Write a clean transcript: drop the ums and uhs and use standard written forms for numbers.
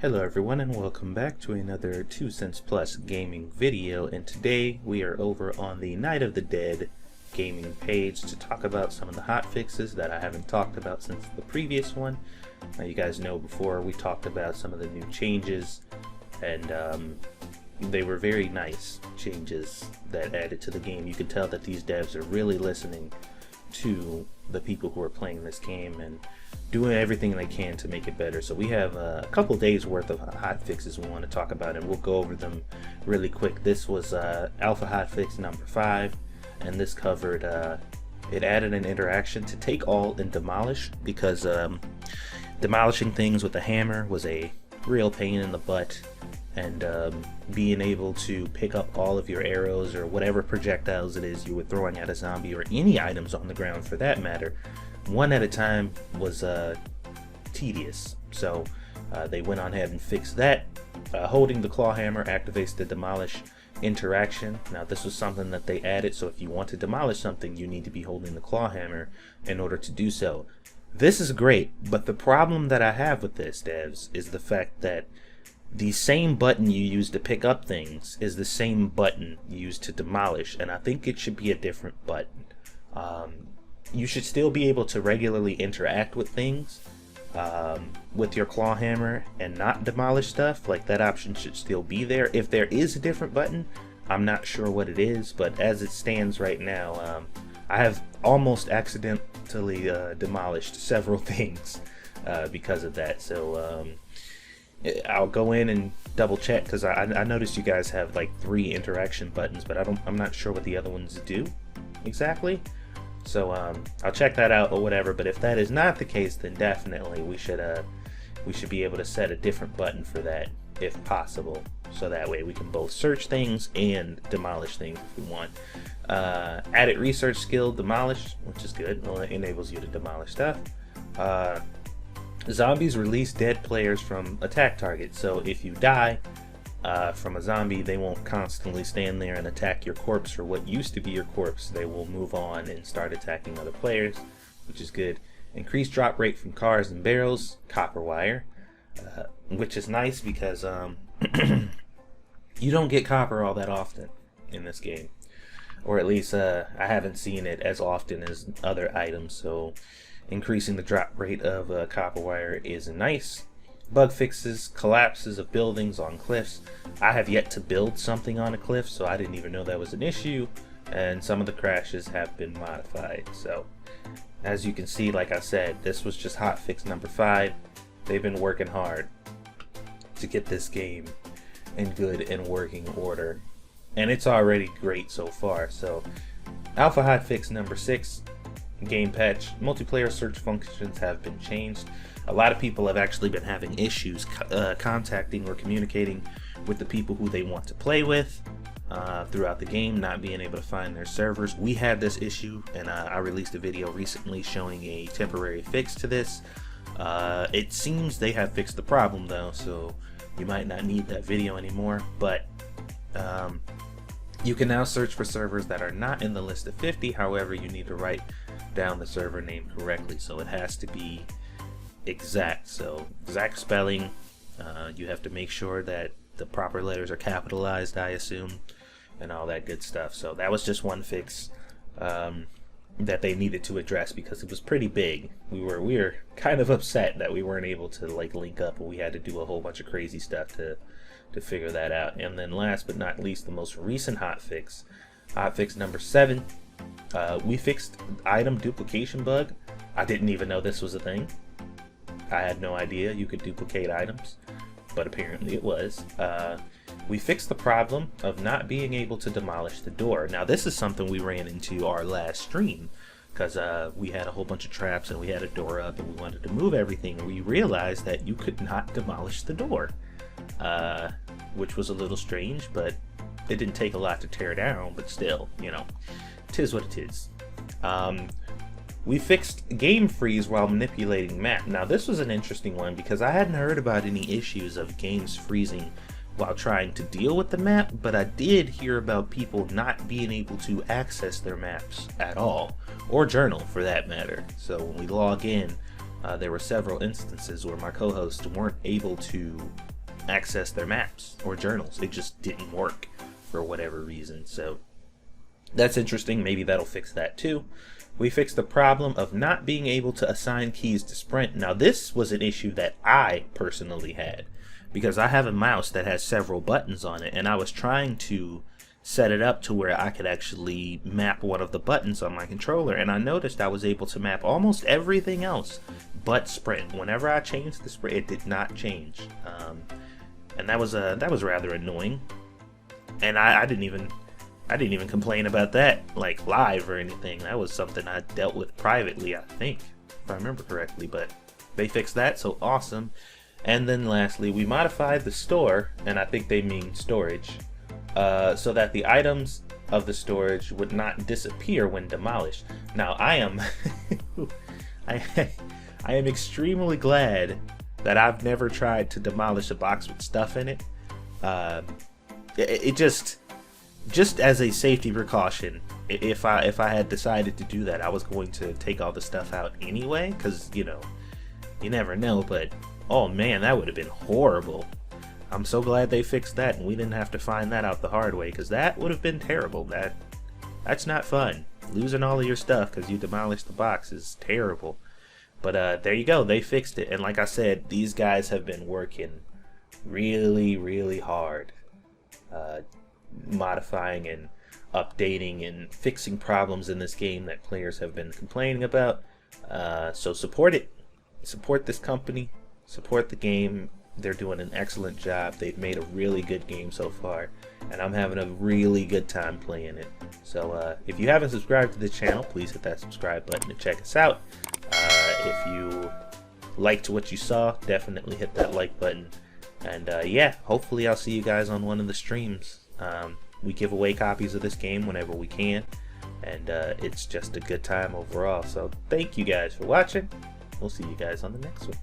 Hello everyone and welcome back to another 2 Cents Plus gaming video, and today we are over on the Night of the Dead gaming page to talk about some of the hotfixes that I haven't talked about since the previous one. Now you guys know before we talked about some of the new changes, and they were very nice changes that added to the game. You can tell that these devs are really listening to the people who are playing this game and doing everything they can to make it better. So we have a couple days worth of hot fixes we want to talk about, and we'll go over them really quick. This was alpha hotfix number 5, and this covered it added an interaction to take all and demolish, because demolishing things with a hammer was a real pain in the butt, and being able to pick up all of your arrows or whatever projectiles it is you were throwing at a zombie, or any items on the ground for that matter, one at a time, was tedious. So they went on ahead and fixed that. Holding the claw hammer activates the demolish interaction. Now this was something that they added, so if you want to demolish something you need to be holding the claw hammer in order to do so. This is great, but the problem that I have with this, devs, is the fact that the same button you use to pick up things is the same button used to demolish, and I think it should be a different button. You should still be able to regularly interact with things with your claw hammer and not demolish stuff. Like, that option should still be there. If there is a different button, I'm not sure what it is, but as it stands right now, I have almost accidentally demolished several things because of that. So I'll go in and double check, because I noticed you guys have like 3 interaction buttons, but I'm not sure what the other ones do exactly. So I'll check that out or whatever. But if that is not the case, then definitely we should be able to set a different button for that if possible, so that way we can both search things and demolish things if we want. Added research skill demolish, which is good. Well, it enables you to demolish stuff. Zombies release dead players from attack targets, so if you die from a zombie, they won't constantly stand there and attack your corpse, or what used to be your corpse. They will move on and start attacking other players, which is good. Increased drop rate from cars and barrels, copper wire, which is nice because you don't get copper all that often in this game, or at least I haven't seen it as often as other items, so increasing the drop rate of copper wire is nice. Bug fixes collapses of buildings on cliffs. I have yet to build something on a cliff, so I didn't even know that was an issue, and some of the crashes have been modified. So as you can see, like I said, this was just hotfix number 5. They've been working hard to get this game in good and working order, and it's already great so far. So alpha hotfix number 6, game patch, multiplayer search functions have been changed. A lot of people have actually been having issues contacting or communicating with the people who they want to play with throughout the game, not being able to find their servers. We had this issue, and I released a video recently showing a temporary fix to this. It seems they have fixed the problem though, so you might not need that video anymore, but you can now search for servers that are not in the list of 50. However, you need to write down the server name correctly, so it has to be exact. So exact spelling, you have to make sure that the proper letters are capitalized, I assume, and all that good stuff. So that was just one fix that they needed to address, because it was pretty big. We were kind of upset that we weren't able to like link up, and we had to do a whole bunch of crazy stuff to figure that out. And then last but not least, the most recent hotfix number 7, we fixed item duplication bug. I didn't even know this was a thing. I had no idea you could duplicate items, but apparently it was. We fixed the problem of not being able to demolish the door. Now this is something we ran into our last stream, because we had a whole bunch of traps and we had a door up and we wanted to move everything, and we realized that you could not demolish the door, which was a little strange, but it didn't take a lot to tear down. But still, you know, 'tis what it is. We fixed game freeze while manipulating map. Now this was an interesting one, because I hadn't heard about any issues of games freezing while trying to deal with the map, but I did hear about people not being able to access their maps at all, or journal for that matter. So when we log in, there were several instances where my co-hosts weren't able to access their maps or journals. It just didn't work for whatever reason. So that's interesting. Maybe that'll fix that too. We fixed the problem of not being able to assign keys to sprint. Now this was an issue that I personally had, because I have a mouse that has several buttons on it, and I was trying to set it up to where I could actually map one of the buttons on my controller, and I noticed I was able to map almost everything else but sprint. Whenever I changed the sprint, it did not change, and that was rather annoying. And I didn't even complain about that like live or anything. That was something I dealt with privately, I think, if I remember correctly. But they fixed that, so awesome. And then lastly, we modified the store, and I think they mean storage, so that the items of the storage would not disappear when demolished. Now I am I am extremely glad that I've never tried to demolish a box with stuff in it. It just as a safety precaution, if I had decided to do that, I was going to take all the stuff out anyway, because you know, you never know. But oh man, that would have been horrible. I'm so glad they fixed that and we didn't have to find that out the hard way, because that would have been terrible. That's not fun. Losing all of your stuff because you demolished the box is terrible. But there you go, they fixed it. And like I said, these guys have been working really hard, modifying and updating and fixing problems in this game that players have been complaining about. So support it, support this company, support the game. They're doing an excellent job. They've made a really good game so far, and I'm having a really good time playing it. So if you haven't subscribed to the channel, please hit that subscribe button to check us out. If you liked what you saw, definitely hit that like button. And yeah, hopefully I'll see you guys on one of the streams. We give away copies of this game whenever we can, and it's just a good time overall. So thank you guys for watching. We'll see you guys on the next one.